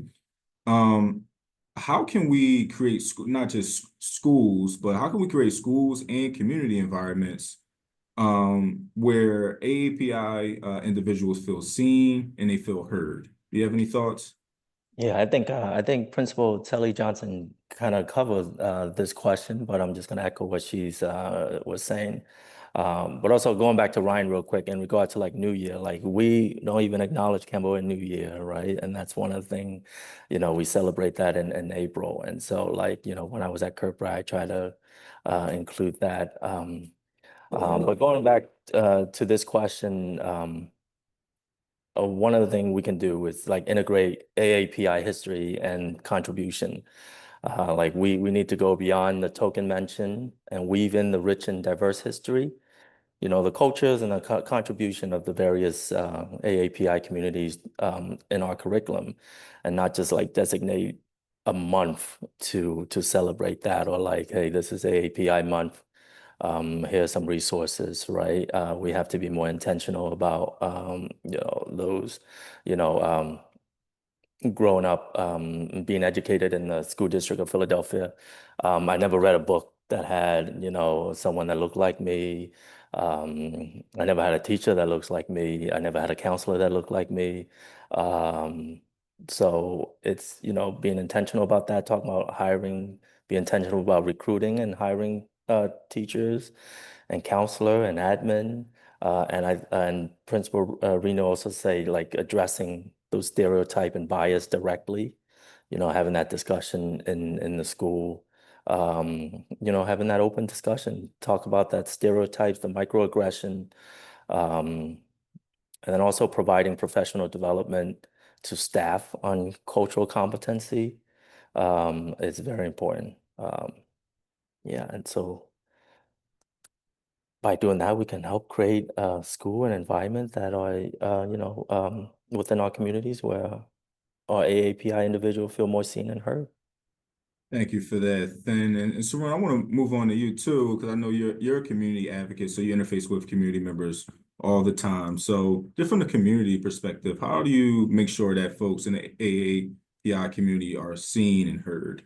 How can we create not just schools, but how can we create schools and community environments where AAPI individuals feel seen and they feel heard? Do you have any thoughts? Yeah, I think Principal Telly Johnson kind of covered this question, but I'm just going to echo what she's was saying. But also going back to Ryan real quick in regard to like New Year, like we don't even acknowledge Cambodian New Year, right? And that's one of the things, we celebrate that in April. And so like, when I was at Kirkbride, I try to include that. But going back to this question, one of the things we can do is like integrate AAPI history and contribution. Like we need to go beyond the token mention and weave in the rich and diverse history, the cultures and the contribution of the various AAPI communities in our curriculum, and not just like designate a month to celebrate that, or like, hey, this is AAPI month. Here's some resources, right? We have to be more intentional about, those, growing up, being educated in the school district of Philadelphia. I never read a book that had, someone that looked like me. I never had a teacher that looks like me. I never had a counselor that looked like me. So it's, being intentional about that, talking about hiring, be intentional about recruiting and hiring teachers and counselor and admin. And Principal Reno also say like addressing those stereotype and bias directly, having that discussion in the school, having that open discussion, talk about that stereotypes, the microaggression, and then also providing professional development to staff on cultural competency is very important. Yeah, and so by doing that, we can help create a school and environment that are, within our communities where our AAPI individual feel more seen and heard. Thank you for that, Thin. And Sarun, I want to move on to you too, because I know you're a community advocate, so you interface with community members all the time. So just from the community perspective, how do you make sure that folks in the AAPI community are seen and heard?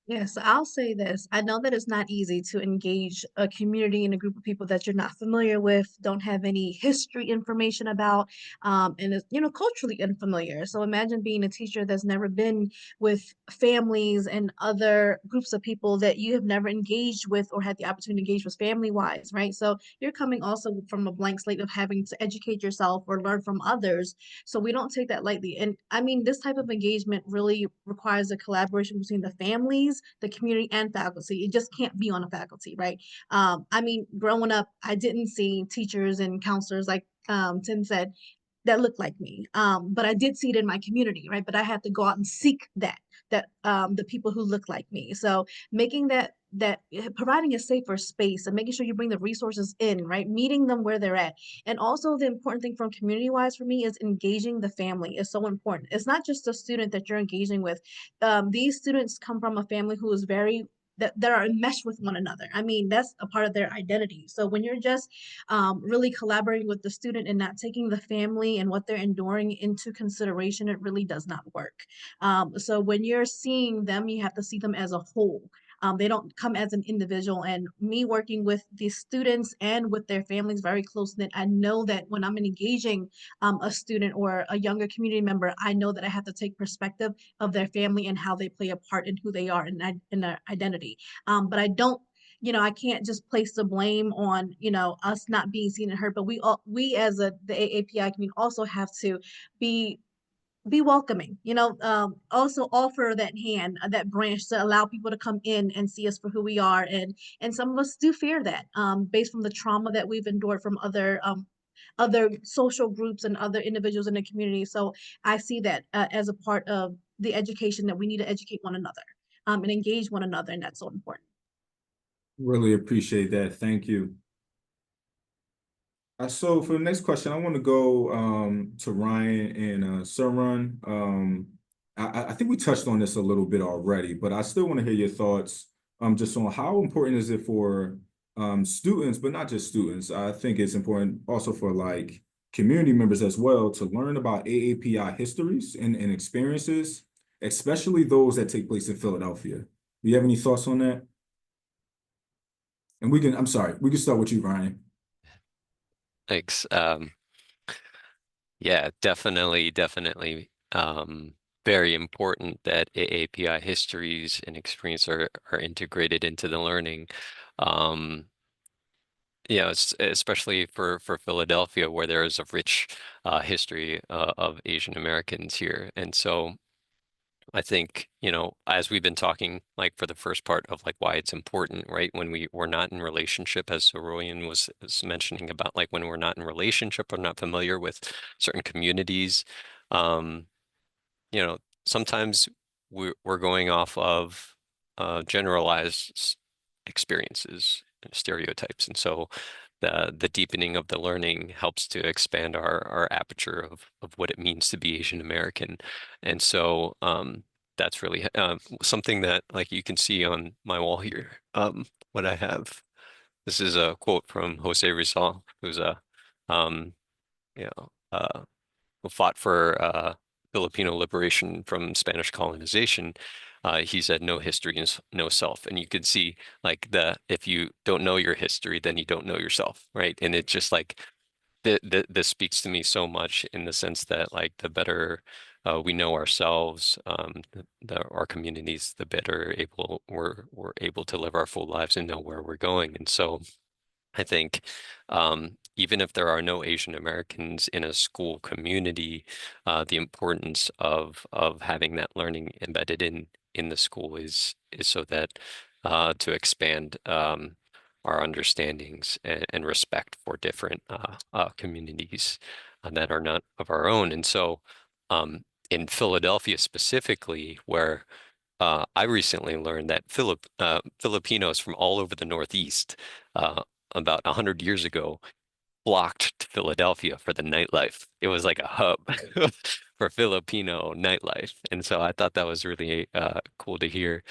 Yes, I'll say this. I know that it's not easy to engage a community and a group of people that you're not familiar with, don't have any history information about, and is, culturally unfamiliar. So imagine being a teacher that's never been with families and other groups of people that you have never engaged with or had the opportunity to engage with family-wise, right? So you're coming also from a blank slate of having to educate yourself or learn from others. So we don't take that lightly. And I mean, this type of engagement really requires a collaboration between the families, the community, and faculty. It just can't be on a faculty, right? I mean, growing up, I didn't see teachers and counselors like Tim said that looked like me. But I did see it in my community, right? But I had to go out and seek that the people who look like me. So making that providing a safer space and making sure you bring the resources in, right? Meeting them where they're at. And also the important thing from community wise for me is engaging the family is so important. It's not just a student that you're engaging with. These students come from a family who is very that are enmeshed with one another. I mean, that's a part of their identity. So when you're just really collaborating with the student and not taking the family and what they're enduring into consideration, it really does not work. So when you're seeing them, you have to see them as a whole. They don't come as an individual. And me working with these students and with their families very close knit, I know that when I'm engaging a student or a younger community member, I know that I have to take perspective of their family and how they play a part in who they are and in their identity. But I don't, I can't just place the blame on, us not being seen and heard. But we as the AAPI community also have to be welcoming, also offer that hand, that branch to allow people to come in and see us for who we are. And some of us do fear that, based from the trauma that we've endured from other social groups and other individuals in the community. So I see that as a part of the education that we need to educate one another, and engage one another, and that's so important. Really appreciate that. Thank you. So for the next question, I want to go to Ryan and Sarun. I think we touched on this a little bit already, but I still want to hear your thoughts just on how important is it for students, but not just students. I think it's important also for like community members as well to learn about AAPI histories and experiences, especially those that take place in Philadelphia. Do you have any thoughts on that? And we can start with you, Ryan. Thanks. Yeah, definitely. Very important that AAPI histories and experience are integrated into the learning. Especially for Philadelphia, where there is a rich history of Asian Americans here. And so I think, as we've been talking, like for the first part of like why it's important, right? When we're not in relationship, as Soroyan was mentioning about, like when we're not in relationship or not familiar with certain communities, um, sometimes we're going off of generalized experiences and stereotypes. And so the deepening of the learning helps to expand our aperture of what it means to be Asian American. And so that's really something that, like, you can see on my wall here. What I have, this is a quote from Jose Rizal, who's you know, who fought for Filipino liberation from Spanish colonization. He said, "No history is no self." And you could see, like, if you don't know your history, then you don't know yourself, right? And it just like this speaks to me so much in the sense that, like, the better we know ourselves, our communities, the better we're able to live our full lives and know where we're going. And so I think even if there are no Asian Americans in a school community, the importance of having that learning embedded in the school is so that to expand our understandings and respect for different communities that are not of our own. And so in Philadelphia specifically, where I recently learned that Filipinos from all over the Northeast, about 100 years ago, flocked to Philadelphia for the nightlife. It was like a hub for Filipino nightlife. And so I thought that was really cool to hear.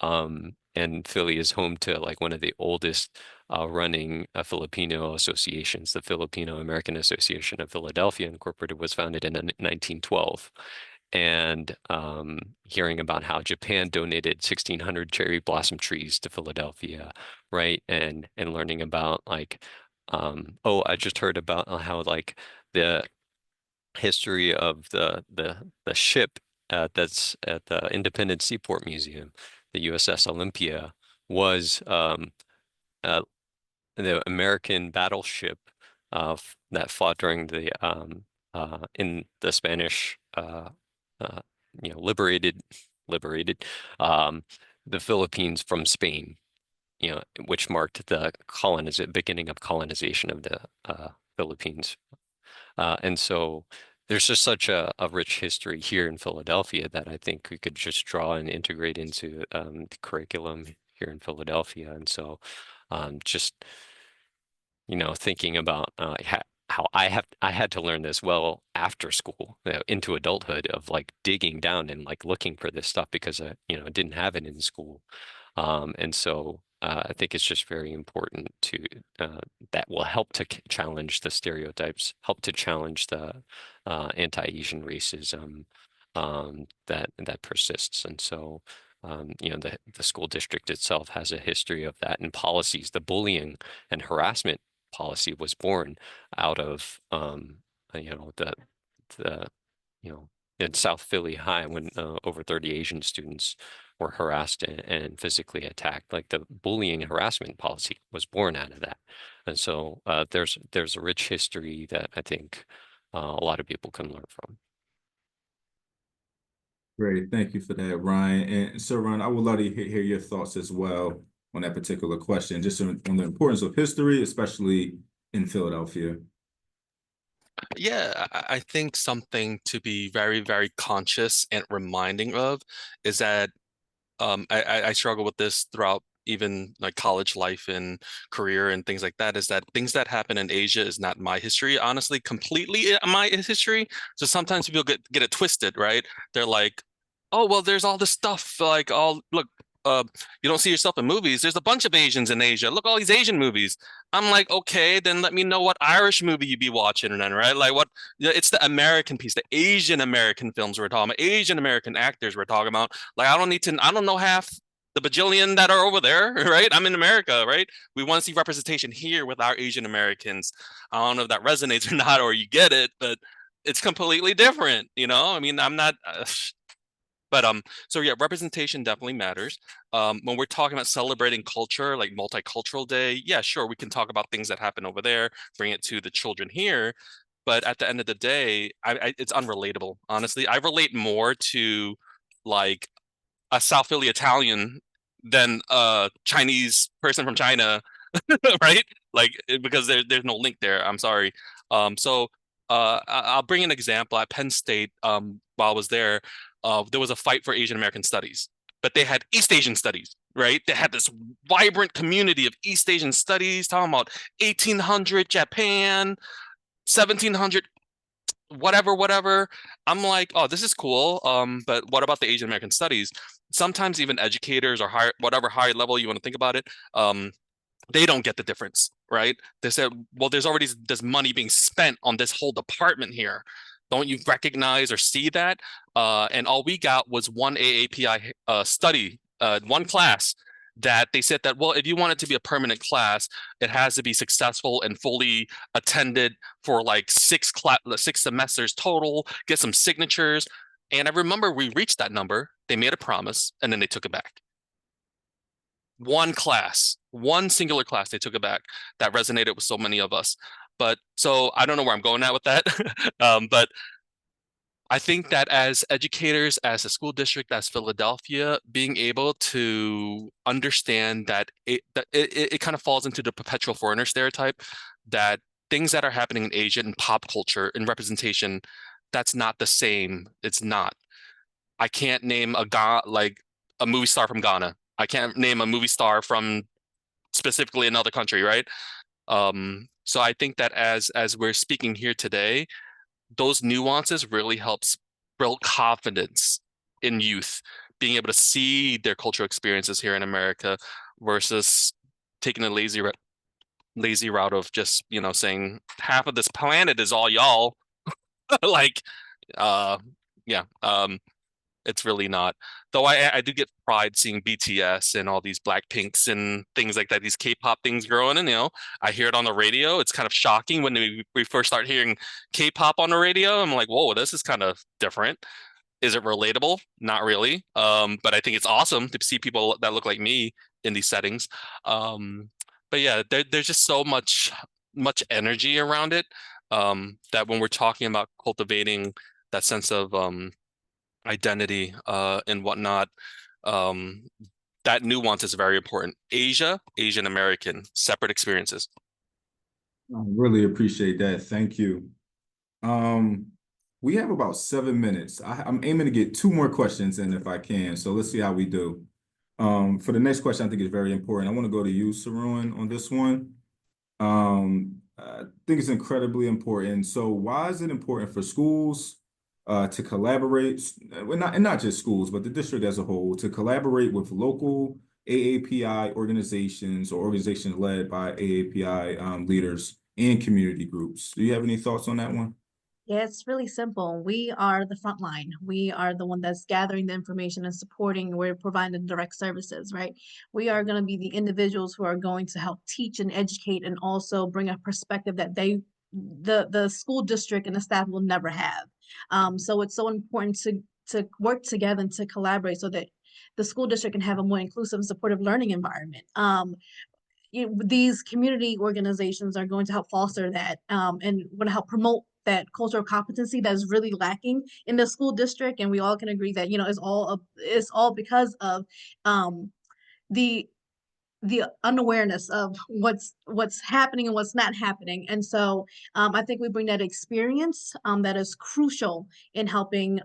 And Philly is home to like one of the oldest running Filipino associations. The Filipino American Association of Philadelphia Incorporated was founded in 1912. And hearing about how Japan donated 1,600 cherry blossom trees to Philadelphia, right? And learning about, like, I just heard about how, like, the history of the ship that's at the Independence Seaport Museum, the USS Olympia, was uh, the American battleship that fought during the in the Spanish uh, liberated um, the Philippines from Spain, which marked the beginning of colonization of the Philippines. And so there's just such a rich history here in Philadelphia that I think we could just draw and integrate into the curriculum here in Philadelphia. And so just, thinking about how I had to learn this well after school, into adulthood, of like digging down and like looking for this stuff because I didn't have it in school. And so I think it's just very important to that will help to challenge the stereotypes, help to challenge the anti-Asian racism that persists. And so the school district itself has a history of that, and policies. The bullying and harassment policy was born out of the in South Philly High, when over 30 Asian students were harassed and physically attacked. Like, the bullying and harassment policy was born out of that. And so there's a rich history that I think a lot of people can learn from. Great, thank you for that, Ryan. And so, Ryan, I would love to hear your thoughts as well on that particular question, just on the importance of history, especially in Philadelphia. Yeah, I think something to be very, very conscious and reminding of is that I struggle with this throughout even like college life and career and things like that, is that things that happen in Asia is not my history, honestly, completely my history. So sometimes people get it twisted, right? They're like, oh, well, there's all this stuff, like, look, you don't see yourself in movies. There's a bunch of Asians in Asia. Look, all these Asian movies. I'm like, okay, then let me know what Irish movie you be watching then, right? Like, what? It's the American piece, the Asian American films we're talking about, Asian American actors we're talking about. Like, I don't know half the bajillion that are over there, right? I'm in America, right? We want to see representation here with our Asian Americans. I don't know if that resonates or not, or you get it, but it's completely different, I mean, I'm not. But so yeah, representation definitely matters. When we're talking about celebrating culture, like Multicultural Day, yeah, sure, we can talk about things that happen over there, bring it to the children here. But at the end of the day, it's unrelatable. Honestly, I relate more to like a South Philly Italian than a Chinese person from China, right? Like, because there's no link there. I'm sorry. So I'll bring an example. At Penn State, while I was there was a fight for Asian American studies, but they had East Asian studies, right? They had this vibrant community of East Asian studies, talking about 1800 Japan, 1700 whatever. I'm like, oh, this is cool. But what about the Asian American studies? Sometimes even educators or high level you want to think about it, they don't get the difference, right? They said, well, there's already this money being spent on this whole department here. Don't you recognize or see that? And all we got was one AAPI study, one class, that they said that, well, if you want it to be a permanent class, it has to be successful and fully attended for like six semesters total, get some signatures. And I remember we reached that number, they made a promise, and then they took it back. One class, one singular class, they took it back. That resonated with so many of us. But so I don't know where I'm going at with that. But I think that as educators, as a school district, as Philadelphia, being able to understand that it kind of falls into the perpetual foreigner stereotype, that things that are happening in Asia and pop culture and representation, that's not the same. It's not. I can't name a movie star from Ghana. I can't name a movie star from specifically another country, right? So I think that as we're speaking here today, those nuances really helps build confidence in youth, being able to see their cultural experiences here in America versus taking a lazy route of just, saying half of this planet is all y'all. Like, yeah. It's really not. Though I do get pride seeing BTS and all these Blackpinks and things like that, these K-pop things growing, and I hear it on the radio. It's kind of shocking when we first start hearing K-pop on the radio. I'm like, whoa, this is kind of different. Is it relatable? Not really. But I think it's awesome to see people that look like me in these settings. But yeah, there's just so much energy around it, that when we're talking about cultivating that sense of identity and whatnot, that nuance is very important. Asian American, separate experiences. I really appreciate that. Thank you. We have about 7 minutes. I'm aiming to get 2 more questions in if I can. So let's see how we do. For the next question, I think is very important. I want to go to you, Saruan, on this one. I think it's incredibly important. So why is it important for schools to collaborate, well, not just schools, but the district as a whole, to collaborate with local AAPI organizations or organizations led by AAPI leaders and community groups? Do you have any thoughts on that one? Yeah, it's really simple. We are the front line. We are the one that's gathering the information and supporting. We're providing direct services, right? We are going to be the individuals who are going to help teach and educate and also bring a perspective that the school district and the staff will never have. So it's so important to work together and to collaborate so that the school district can have a more inclusive and supportive learning environment. These community organizations are going to help foster that and want to help promote that cultural competency that is really lacking in the school district. And we all can agree that, it's all because of the unawareness of what's happening and what's not happening. And so I think we bring that experience that is crucial in helping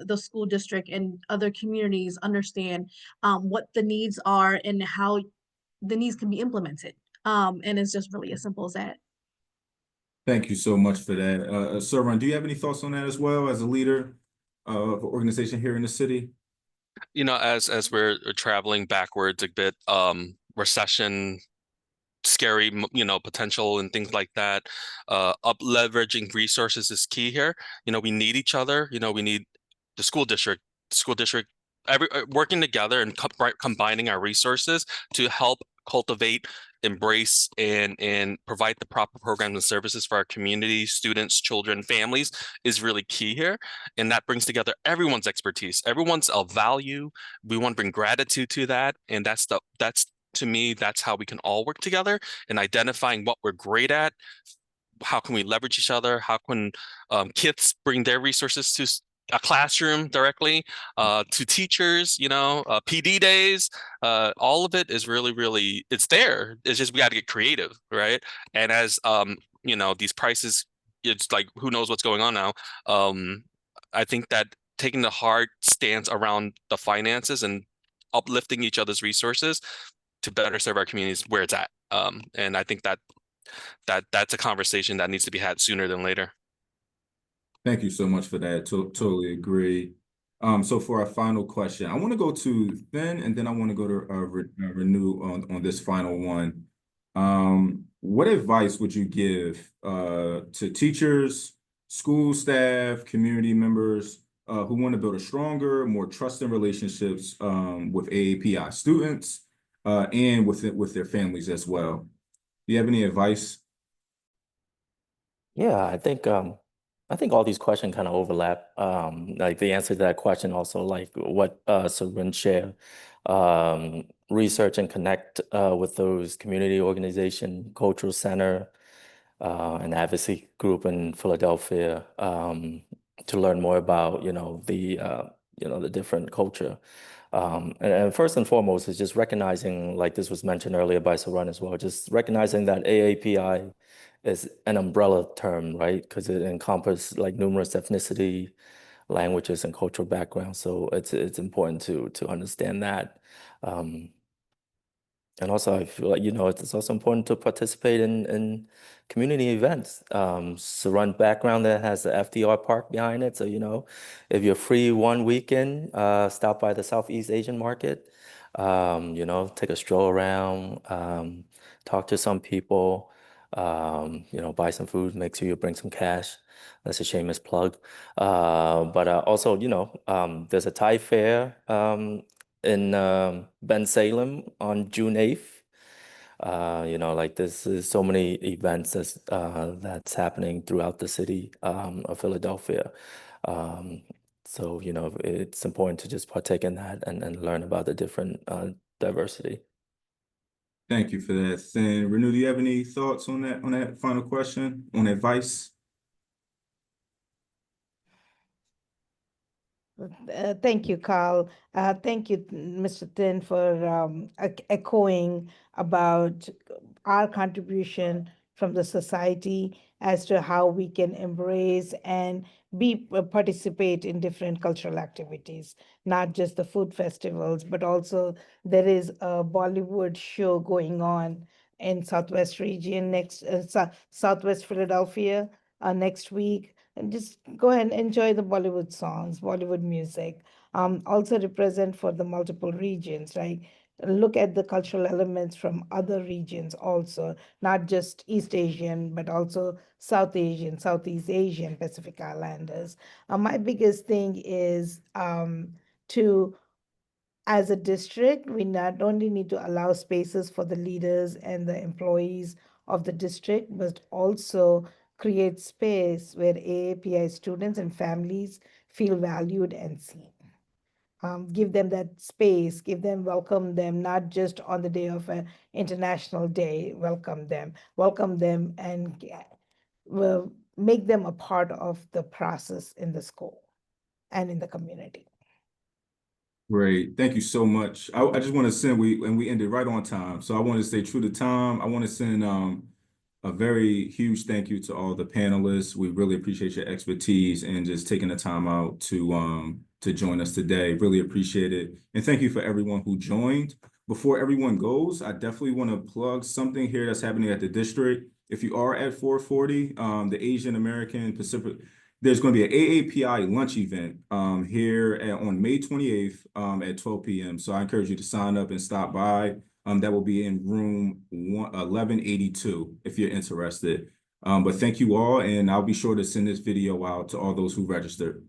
the school district and other communities understand what the needs are and how the needs can be implemented. And it's just really as simple as that. Thank you so much for that. Saruan, do you have any thoughts on that as well as a leader of an organization here in the city? As we're traveling backwards a bit, recession, scary, potential and things like that, up leveraging resources is key here. We need each other. We need the school district, working together and combining our resources to help cultivate, embrace, and provide the proper programs and services for our community, students, children, families is really key here. And that brings together everyone's expertise, everyone's of value. We want to bring gratitude to that. And to me, that's how we can all work together in identifying what we're great at. How can we leverage each other? How can kids bring their resources to a classroom directly, to teachers, PD days, all of it is really, it's there. It's just, we got to get creative, right? And as, these prices, it's like, who knows what's going on now. I think that taking the hard stance around the finances and uplifting each other's resources to better serve our communities where it's at. And I think that's a conversation that needs to be had sooner than later. Thank you so much for that. Totally agree. So for our final question, I want to go to Thin, and then I want to go to Renew on this final one. What advice would you give to teachers, school staff, community members who want to build a stronger, more trusting relationships with AAPI students and with their families as well? Do you have any advice? Yeah, I think all these questions kind of overlap. Like the answer to that question also, like what Sarin shared, research and connect with those community organization, cultural center, an advocacy group in Philadelphia, to learn more about the different culture. And first and foremost is just recognizing, like this was mentioned earlier by Saran as well, just recognizing that AAPI is an umbrella term, right? Because it encompasses like numerous ethnicity, languages, and cultural backgrounds. So it's important to understand that. And also, I feel like, it's also important to participate in community events. Surround background that has the FDR Park behind it. So, if you're free one weekend, stop by the Southeast Asian market, take a stroll around, talk to some people, buy some food, make sure you bring some cash. That's a shameless plug. But also, there's a Thai fair in Ben Salem on June 8th. Like this is so many events that's happening throughout the city of Philadelphia. So, it's important to just partake in that and learn about the different diversity. Thank you for that. Then, Renew, do you have any thoughts on that final question, on advice? Thank you, Carl. Thank you, Mr. Tin, for echoing about our contribution from the society as to how we can embrace and participate in different cultural activities, not just the food festivals, but also there is a Bollywood show going on in Southwest region Southwest Philadelphia next week. And just go ahead and enjoy the Bollywood songs, Bollywood music. Also represent for the multiple regions, right? Look at the cultural elements from other regions also, not just East Asian, but also South Asian, Southeast Asian, Pacific Islanders. My biggest thing is to, as a district, we not only need to allow spaces for the leaders and the employees of the district, but also create space where AAPI students and families feel valued and seen. Give them that space, welcome them, not just on the day of an international day, welcome them and will make them a part of the process in the school and in the community. Great. Thank you so much. I just want to send, we ended right on time. So I want to stay true to time. I want to send a very huge thank you to all the panelists. We really appreciate your expertise and just taking the time out to join us today. Really appreciate it. And thank you for everyone who joined. Before everyone goes, I definitely want to plug something here that's happening at the district. If you are at 440, the Asian American Pacific, there's going to be an AAPI lunch event here on May 28th at 12 p.m. So I encourage you to sign up and stop by. That will be in room 1182 if you're interested. But thank you all, and I'll be sure to send this video out to all those who registered.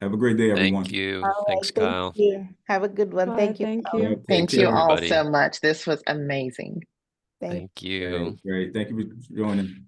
Have a great day, everyone. Thank you. All Thanks, right, Kyle. thank you. Have a good one. Bye, Thank you. thank Kyle. you. Take Thank care, you all everybody. so much. This was amazing. Thank Thank you. Great. Thank you for joining.